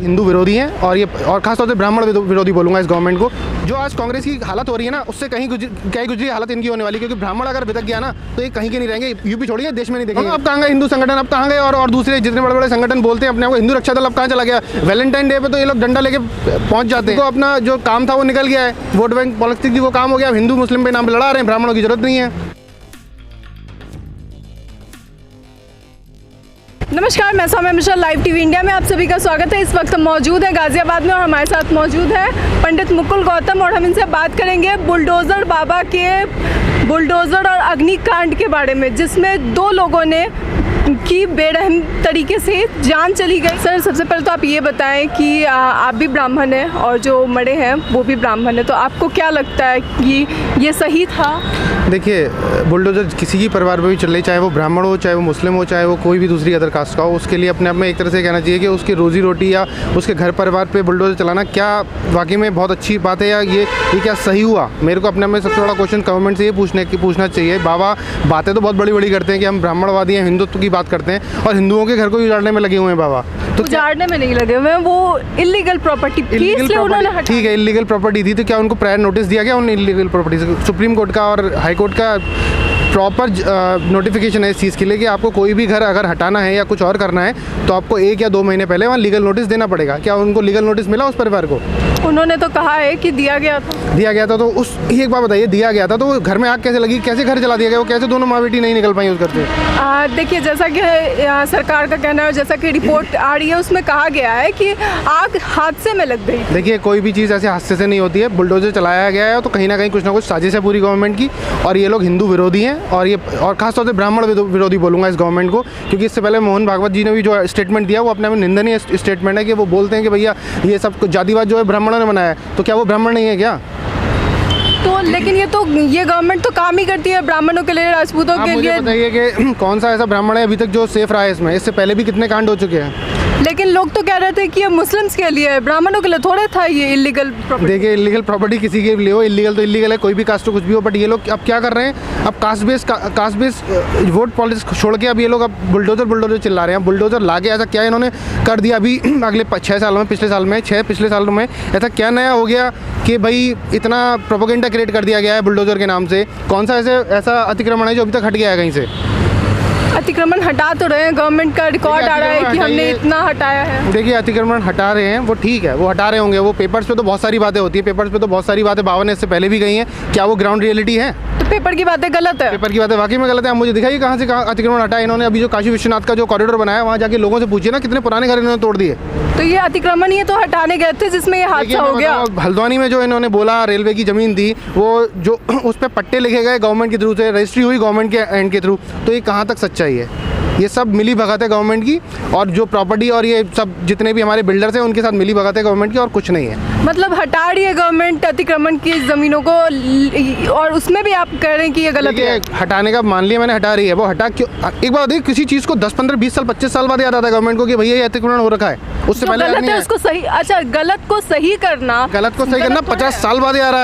हिंदू विरोधी हैं और खासतौर से ब्राह्मण विरोधी बोलूँगा इस गवर्नमेंट को। जो आज कांग्रेस की हालत हो रही है ना, उससे कहीं गुजरी हालत इनकी होने वाली, क्योंकि ब्राह्मण अगर बिदक गया ना तो ये कहीं के नहीं रहेंगे, यूपी छोड़िए देश में नहीं देखेंगे। अब कहाँ गए हिंदू संगठन, अब कहाँ गए और दूसरे जितने बड़े बड़े संगठन बोलते हैं अपने आप को हिंदू रक्षा दल, अब कहाँ चला गया? वैलेंटाइन डे पे तो ये लोग डंडा लेके पहुंच जाते हैं। तो अपना जो काम था वो निकल गया है, वोट बैंक पॉलिटिक्स वो काम हो गया। अब हिंदू मुस्लिम पे नाम पे लड़ा रहे हैं, ब्राह्मणों की जरूरत नहीं है। नमस्कार, मैं Saumya Mishra, live TV India में आप सभी का स्वागत है। इस वक्त हम मौजूद हैं गाजियाबाद में और हमारे साथ मौजूद है पंडित मुकुल गौतम और हम इनसे बात करेंगे बुलडोज़र बाबा के बुलडोज़र और अग्निकांड के बारे में, जिसमें 2 लोगों ने की बेरहम तरीके से जान चली गई। सर, सबसे पहले तो आप ये बताएं कि आप भी ब्राह्मण हैं और जो मरे हैं वो भी ब्राह्मण हैं, तो आपको क्या लगता है कि ये सही था? देखिए, बुलडोज़र किसी की परिवार में भी चल रही, चाहे वो ब्राह्मण हो, चाहे वो मुस्लिम हो, चाहे वो कोई भी दूसरी अदर कास्ट का हो, उसके लिए अपने आप में एक तरह से कहना चाहिए कि उसकी रोज़ी रोटी या उसके घर परिवार पे बुलडोज़र चलाना क्या वाकई में बहुत अच्छी बात है या ये क्या सही हुआ? मेरे को अपने आप में सबसे बड़ा क्वेश्चन गवर्नमेंट से ये पूछना चाहिए। बाबा बातें तो बहुत बड़ी बड़ी करते हैं कि हम ब्राह्मणवादी हैं, हिंदुत्व की बात करते हैं, और हिंदुओं के घर को उजाड़ने में लगे हुए हैं बाबा। तो उजाड़ने में नहीं लगे हुए, वो इलीगल प्रॉपर्टी थी इसलिए उन्होंने ठीक है, इलीगल प्रॉपर्टी थी तो क्या उनको प्रायर नोटिस दिया गया उन इलीगल प्रॉपर्टी से? सुप्रीम कोर्ट का और हाई कोर्ट का प्रॉपर नोटिफिकेशन है इस चीज़ के लिए कि आपको कोई भी घर अगर हटाना है या कुछ और करना है तो आपको 1 या 2 महीने पहले वहाँ लीगल नोटिस देना पड़ेगा। क्या उनको लीगल नोटिस मिला उस परिवार को? उन्होंने तो कहा है कि दिया गया था तो उस एक बात बताइए, दिया गया था तो वो घर में आग कैसे लगी, कैसे घर जला दिया गया? वो कैसे दोनों माँ बेटी नहीं निकल पाई उस घर से? देखिए, जैसा कि सरकार का कहना है, जैसा कि रिपोर्ट आ रही है उसमें कहा गया है कि आग हादसे में लग गई। देखिए, कोई भी चीज़ ऐसे हादसे से नहीं होती है। बुलडोजर चलाया गया है तो कहीं ना कहीं कुछ ना कुछ साजिश है पूरी गवर्नमेंट की, और ये लोग हिंदू विरोधी हैं और खासतौर से ब्राह्मण विरोधी बोलूँगा इस गवर्नमेंट को, क्योंकि इससे पहले मोहन भागवत जी ने भी जो स्टेटमेंट दिया वो अपने में निंदनीय स्टेटमेंट है कि वो बोलते हैं कि भैया ये सब जातिवाद जो है ब्राह्मणों ने बनाया है, तो क्या वो ब्राह्मण नहीं है क्या? तो लेकिन ये गवर्नमेंट तो काम ही करती है ब्राह्मणों के लिए, राजपूतों के लिए। मुझे बताइए कि कौन सा ऐसा ब्राह्मण है अभी तक जो सेफ रहा है इसमें? इससे पहले भी कितने कांड हो चुके हैं। लेकिन लोग तो कह रहे थे कि ये मुस्लिम्स के लिए है, ब्राह्मणों के लिए थोड़े था ये इलीगल प्रॉपर्टी। देखिए, इलीगल प्रॉपर्टी किसी के लिए हो, इलीगल तो इलीगल है, कोई भी कास्ट हो कुछ भी हो, बट ये लोग अब क्या कर रहे हैं? अब कास्ट बेस वोट पॉलिटिक्स छोड़ के अब ये लोग अब बुलडोजर चिल्ला रहे हैं। बुलडोजर ला के ऐसा क्या इन्होंने कर दिया अभी अगले 6 सालों में, पिछले सालों में ऐसा क्या नया हो गया कि भाई इतना प्रोपेगेंडा क्रिएट कर दिया गया है बुलडोजर के नाम से? कौन सा ऐसा अतिक्रमण है जो अभी तक हट गया है कहीं से? अतिक्रमण हटा तो रहे हैं, गवर्नमेंट का रिकॉर्ड आ रहा है कि हमने इतना हटाया है। देखिए, अतिक्रमण हटा रहे हैं वो ठीक है, वो हटा रहे होंगे, वो पेपर्स पे तो बहुत सारी बातें होती है, पेपर्स पे तो बहुत सारी बातें बाबा ने इससे पहले भी कही हैं। क्या वो ग्राउंड रियलिटी है? तो पेपर की बातें गलत है, पेपर की बातें वाकई में गलत है। आप मुझे दिखाइए कहाँ से अतिक्रमण हटाया इन्होंने? अभी जो काशी विश्वनाथ का जो कॉरिडोर बनाया वहाँ जाके लोगों से पूछिए ना कितने पुराने घर इन्होंने तोड़ दिए। तो ये अतिक्रमण ही तो हटाने गए थे जिसमें ये हादसा हो गया। हल्द्वानी में जो इन्होंने बोला रेलवे की जमीन थी, वो जो उस पर पट्टे लिखे गए गवर्नमेंट के थ्रू से, रजिस्ट्री हुई गवर्नमेंट के एंड के थ्रू, तो ये कहाँ तक सच्चाई है? ये सब मिली भगत है गवर्नमेंट की, और जो प्रॉपर्टी और ये सब जितने भी हमारे बिल्डर्स हैं उनके साथ मिली भगत है गवर्नमेंट की, और कुछ नहीं है। मतलब हटा रही है गवर्नमेंट अतिक्रमण की ज़मीनों को, और उसमें भी आप कह रहे हैं कि ये गलत है? हटाने का मान लिया मैंने, हटा रही है वो। हटा क्यों? एक बात देखिए, किसी चीज़ को 10, 15, 20 साल, 25 साल बाद याद आता है गवर्नमेंट को कि भैया ये अतिक्रमण हो रखा है, उससे पहले गलत है उसको सही। अच्छा, गलत को सही करना 50 साल बाद याद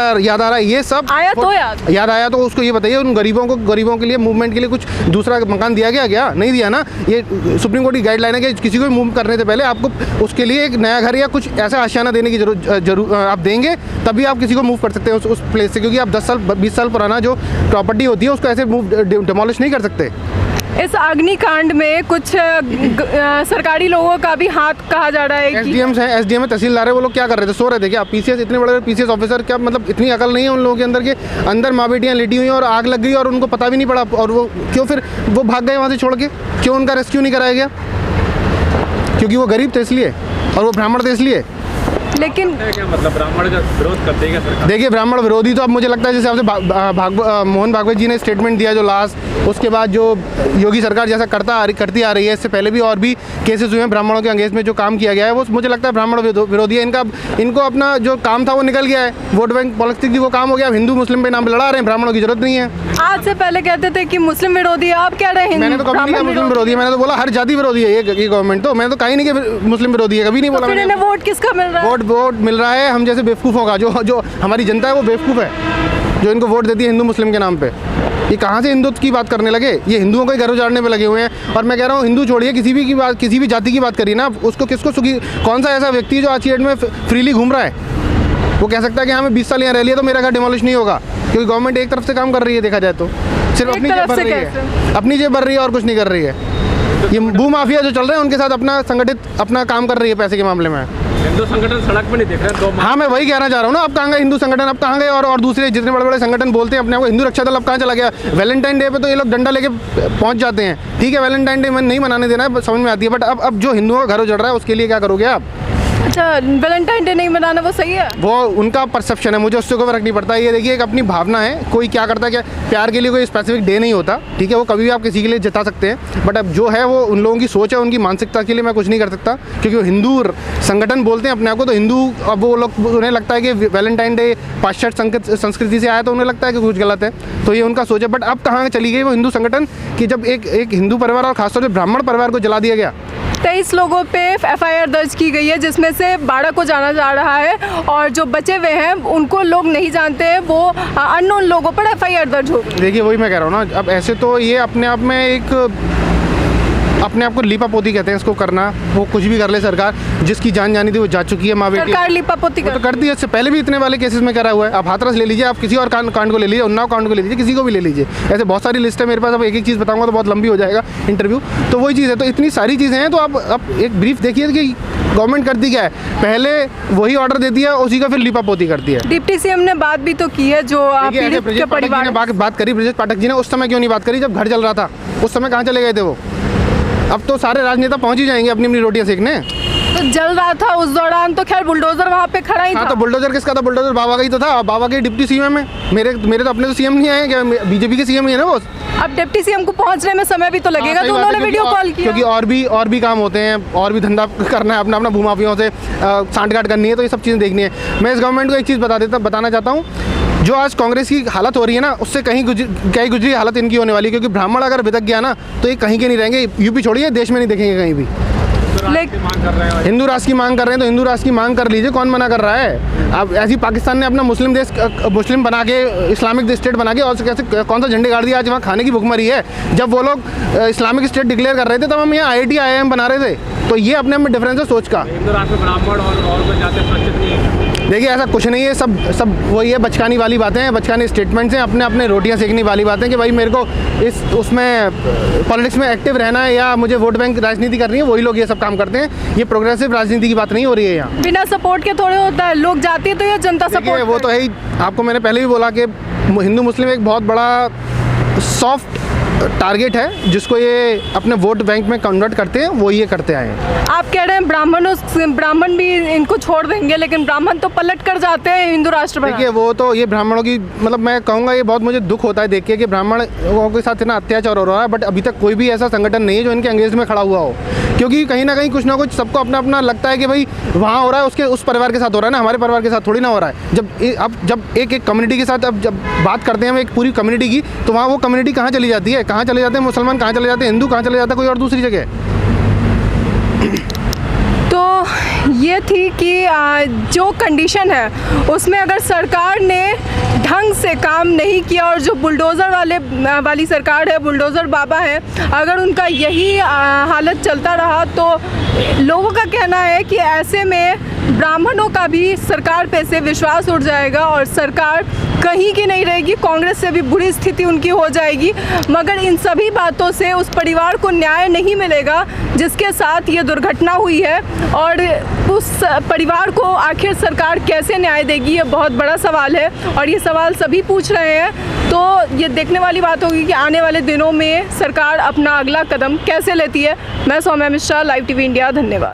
आ रहा है। ये सब आया तो याद आया तो उसको ये बताइए, उन गरीबों के लिए मूवमेंट के लिए कुछ दूसरा मकान दिया गया क्या? नहीं दिया ना। ये सुप्रीम कोर्ट की गाइडलाइन है कि किसी को भी मूव करने से पहले आपको उसके लिए एक नया घर या कुछ ऐसा आशियाना देने की जरूर आप देंगे, तभी आप किसी को मूव कर सकते हैं उस प्लेस से, क्योंकि आप 10 साल 20 साल पुराना जो प्रॉपर्टी होती है उसको ऐसे डिमोलिश नहीं कर सकते। इस अग्निकांड में कुछ सरकारी लोगों का भी हाथ कहा जा रहा है। एसडीएम है, तहसीलदार है, वो लोग क्या कर रहे थे? सो रहे थे क्या? पीसीएस, इतने बड़े पीसीएस ऑफिसर, क्या मतलब इतनी अकल नहीं है उन लोगों के अंदर के अंदर माँ बेटियाँ लेटी हुई और आग लग गई और उनको पता भी नहीं पड़ा, और वो क्यों फिर वो भाग गए वहाँ से छोड़ के? क्यों उनका रेस्क्यू नहीं कराया गया? क्योंकि वो गरीब थे इसलिए, और वो ब्राह्मण थे इसलिए। लेकिन क्या मतलब ब्राह्मण का विरोध कर देगा सरकार? देखिए, ब्राह्मण विरोधी तो अब मुझे लगता है जैसे आपसे मोहन भागवत जी ने स्टेटमेंट दिया जो लास्ट, उसके बाद जो योगी सरकार जैसा करती आ रही है, इससे पहले भी और भी केसेस हुए हैं ब्राह्मणों के अगेंस्ट में जो काम किया गया है, वो मुझे लगता है ब्राह्मण विरोधी है। इनको अपना जो काम था वो निकल गया है, वोट बैंक पॉलिटिक्स वो काम हो गया। हिंदू मुस्लिम पे नाम लड़ा रहे हैं, ब्राह्मणों की जरूरत नहीं है। आज से पहले कहते थे कि मुस्लिम विरोधी है, आप कह रहे हैं मैंने तो कभी नहीं कहा मुस्लिम विरोधी है, मैंने तो बोला हर जाति विरोधी है ये गवर्नमेंट। तो मैंने तो कहीं नहीं कि मुस्लिम विरोधी है, कभी नहीं बोला मैंने। वोट किसका मिल रहा है? वोट मिल रहा है हम जैसे बेवकूफ़ों का। जो हमारी जनता है वो बेवकूफ़ है जो इनको वोट देती है हिंदू मुस्लिम के नाम पे। ये कहाँ से हिंदुत्व की बात करने लगे? ये हिंदुओं के घर उजाड़ने पे लगे हुए हैं। और मैं कह रहा हूँ हिंदू छोड़िए, किसी भी जाति की बात करिए ना, उसको किसको सुखी, कौन सा ऐसा व्यक्ति जो आज की डेट में फ्रीली घूम रहा है वो कह सकता है कि हाँ मैं 20 साल यहाँ रह लिया तो मेरा घर डिमोलिश नहीं होगा? क्योंकि गवर्नमेंट एक तरफ से काम कर रही है, देखा जाए तो सिर्फ अपनी जेब भर रही है, अपनी जेब भर रही है और कुछ नहीं कर रही है। ये भू माफिया जो चल रहे हैं उनके साथ अपना संगठित अपना काम कर रही है पैसे के मामले में। हिंदू संगठन सड़क पे नहीं दिख रहे हैं। हाँ मैं वही कहना चाह रहा हूँ ना, अब कहाँ गए हिंदू संगठन, अब कहाँ गए और दूसरे जितने बड़े बड़े संगठन बोलते हैं अपने आप को हिंदू रक्षा दल, अब कहाँ चला गया? वैलेंटाइन डे पे तो ये लोग डंडा लेके पहुँच जाते हैं। ठीक है, वैलेंटाइन डे नहीं मनाने देना है, समझ में आती है, बट अब जो हिंदुओं का घर उजड़ रहा है उसके लिए क्या करोगे आप? अच्छा, वैलेंटाइन डे नहीं मनाना वो सही है? वो उनका परसेप्शन है, मुझे उससे कोई फर्क नहीं पड़ता। ये देखिए एक अपनी भावना है, कोई क्या करता है, क्या प्यार के लिए कोई स्पेसिफिक डे नहीं होता, ठीक है, वो कभी भी आप किसी के लिए जता सकते हैं, बट अब जो है वो उन लोगों की सोच है, उनकी मानसिकता के लिए मैं कुछ नहीं कर सकता, क्योंकि वो हिंदू संगठन बोलते हैं अपने आप को, तो हिंदू, अब वो लोग उन्हें लगता है कि वैलेंटाइन डे पाश्चात्य संस्कृति से आया तो उन्हें लगता है कि कुछ गलत है, तो ये उनका सोच है। बट अब कहाँ चली गई वो हिंदू संगठन कि जब एक हिंदू परिवार और खासतौर से ब्राह्मण परिवार को जला दिया गया। 23 लोगों पे FIR दर्ज की गई है, जिसमें से 12 को जाना जा रहा है और जो बचे हुए हैं उनको लोग नहीं जानते हैं, वो अननोन लोगों पर FIR दर्ज हो गई। देखिए वही मैं कह रहा हूँ ना, अब ऐसे तो ये अपने आप में अपने आप को लीपापोती कहते हैं इसको करना, वो कुछ भी कर ले सरकार, जिसकी जान जानी थी वो जा चुकी है, माँ बेटी सरकार लीपापोती तो करती है। इससे पहले भी इतने वाले केसेस में करा हुआ है। आप हाथरस ले लीजिए, आप किसी और कांड को ले लीजिए, उन्नाव कांड को ले लीजिए, किसी को भी ले लीजिए, ऐसे बहुत सारी लिस्ट है मेरे पास। अब एक एक चीज़ बताऊंगा तो बहुत लंबी हो जाएगा इंटरव्यू, तो वही चीज़ है। तो इतनी सारी चीज़ें हैं, तो आप एक ब्रीफ देखिए कि गवर्नमेंट करती क्या है, पहले वही ऑर्डर देती है, उसी का फिर लीपापोती करती है। डिप्टी CM ने बात भी तो की है, जो पीड़ित के परिवार ने बात करी, ब्रजेश पाठक जी ने, उस समय क्यों नहीं बात करी जब घर चल रहा था? उस समय कहाँ चले गए थे वो? अब तो सारे राजनेता पहुंच ही जाएंगे अपनी अपनी रोटियां सेकने। तो जल रहा था उस दौरान, तो खैर बुलडोजर वहाँ पे खड़ा ही था। तो बुलडोजर किसका था? बुलडोजर बाबा का ही तो था। बाबा के डिप्टी CM है, मेरे तो अपने तो CM नहीं आए, क्या बीजेपी के CM ही है ना वो। अब डिप्टी CM को पहुँचने में समय भी तो लगेगा, तो उन्होंने वीडियो कॉल किया, क्योंकि और भी काम होते हैं, और भी धंधा करना है, अपना भूमाफियों से सांठगांठ करनी है, तो ये सब चीज़ें देखनी है। मैं इस गवर्नमेंट को एक चीज़ बताना चाहता हूँ, जो आज कांग्रेस की हालत हो रही है ना, उससे कहीं गुजरी हालत इनकी होने वाली है, क्योंकि ब्राह्मण अगर बिदक गया ना तो ये कहीं के नहीं रहेंगे, यूपी छोड़िए देश में नहीं देखेंगे कहीं भी। हिंदू राष्ट्र की मांग कर रहे हैं तो हिंदू राष्ट्र की मांग कर लीजिए, कौन मना कर रहा है? अब ऐसी पाकिस्तान ने अपना मुस्लिम बना के, इस्लामिक स्टेट बना के, और कैसे कौन सा झंडे गाड़ दिया? आज वहाँ खाने की भूखमरी है। जब वो लोग इस्लामिक स्टेट डिक्लेयर कर रहे थे तब हम यहाँ IIT IIM बना रहे थे, तो ये अपने में डिफरेंस है सोच का। हिंदू राष्ट्र ब्राह्मण और जाते सुरक्षित नहीं है। देखिए ऐसा कुछ नहीं है, सब वही है, बचकानी वाली बातें हैं, बचकानी स्टेटमेंट्स हैं, अपने रोटियां सेकने वाली बातें कि भाई मेरे को उसमें पॉलिटिक्स में एक्टिव रहना है या मुझे वोट बैंक राजनीति करनी है, वही लोग ये सब काम करते हैं। ये प्रोग्रेसिव राजनीति की बात नहीं हो रही है यहाँ। बिना सपोर्ट के थोड़े होता है, लोग जाते हैं तो ये जनता सपोर्ट, वो तो है ही। आपको मैंने पहले भी बोला कि हिंदू मुस्लिम एक बहुत बड़ा सॉफ्ट टारगेट है, जिसको ये अपने वोट बैंक में कन्वर्ट करते हैं, वो ये करते आए हैं। आप कह रहे हैं ब्राह्मण भी इनको छोड़ देंगे, लेकिन ब्राह्मण तो पलट कर जाते हैं हिंदू राष्ट्र पर। देखिए वो तो ये ब्राह्मणों की, मतलब मैं कहूँगा ये बहुत मुझे दुख होता है देख के कि ब्राह्मणों के साथ इतना अत्याचार हो रहा है, बट अभी तक कोई भी ऐसा संगठन नहीं है जो इनके अंगेंस्ट में खड़ा हुआ हो, क्योंकि कहीं ना कहीं कुछ ना कुछ सबको अपना लगता है कि भाई वहाँ हो रहा है, उसके उस परिवार के साथ हो रहा है ना, हमारे परिवार के साथ थोड़ी ना हो रहा है। जब एक कम्युनिटी के साथ अब जब बात करते हैं हम एक पूरी कम्युनिटी की, तो वहाँ वो कम्युनिटी कहाँ चली जाती है? कहाँ चले जाते हैं मुसलमान, कहाँ चले जाते हैं हिंदू, कहाँ चले जाता है कोई और दूसरी जगह। तो ये थी कि जो कंडीशन है उसमें अगर सरकार ने ढंग से काम नहीं किया, और जो बुलडोज़र वाली सरकार है, बुलडोज़र बाबा है, अगर उनका यही हालत चलता रहा तो लोगों का कहना है कि ऐसे में ब्राह्मणों का भी सरकार पे से विश्वास उठ जाएगा और सरकार कहीं की नहीं रहेगी, कांग्रेस से भी बुरी स्थिति उनकी हो जाएगी। मगर इन सभी बातों से उस परिवार को न्याय नहीं मिलेगा जिसके साथ ये दुर्घटना हुई है, और उस परिवार को आखिर सरकार कैसे न्याय देगी, ये बहुत बड़ा सवाल है, और ये सवाल सभी पूछ रहे हैं। तो ये देखने वाली बात होगी कि आने वाले दिनों में सरकार अपना अगला कदम कैसे लेती है। मैं Saumya Mishra, live TV India, धन्यवाद।